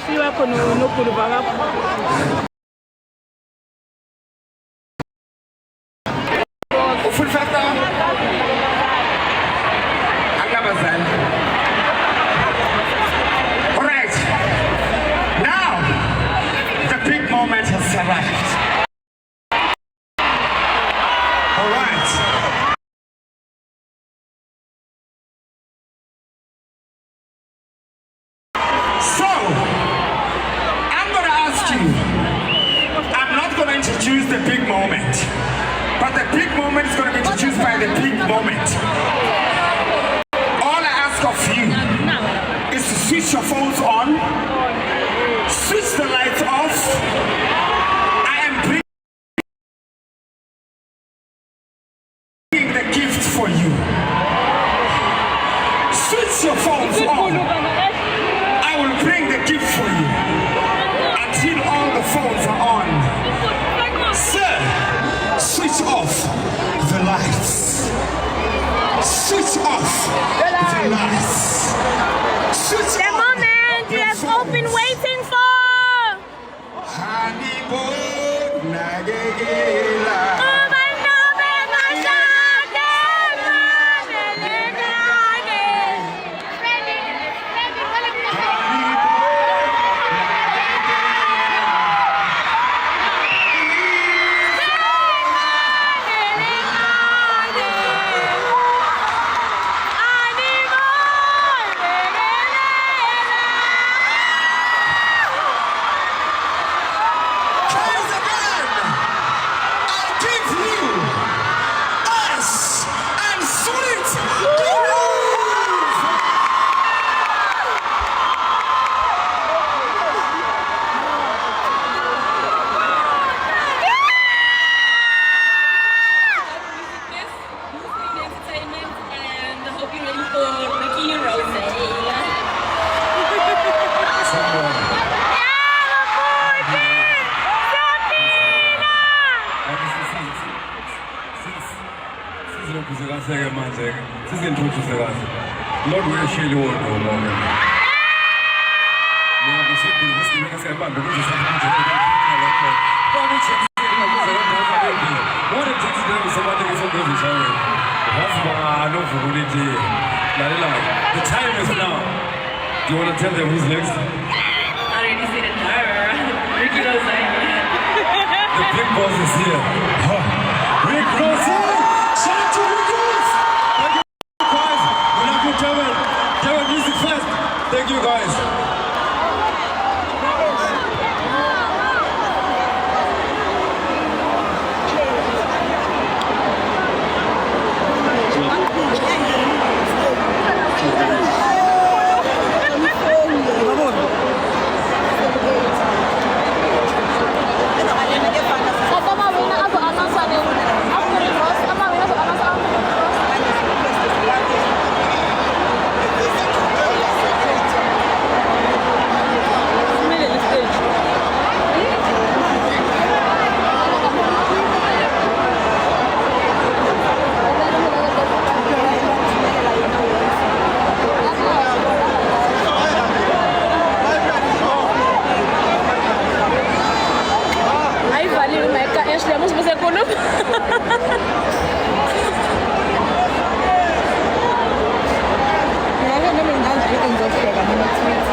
Ashley wakho noguluva wakho. Alright, now the big moment has arrived. Alright. So, I'm going to ask you, I'm not going to introduce the big moment, but the big moment is going to be introduced by the big moment. All I ask of you is to switch your phones on, switch the lights off. I am bringing the gift for you. Switch your phones on. I will bring the gift for you until all the phones are on. Sir, switch off the lights. Switch off the lights. Switch The on moment we the have all been phones. waiting for. Lord, we share your word, O Lord. The time is now. Do you want to tell them who's next? I already see the timer. Ricky knows The big boss is here. Rick Rossi! Shout out to Rick Rossi! Thank you guys. We're not good German music fest. Thank you guys. Ashley, vamos fazer guluva. Ja, dan ben ik dan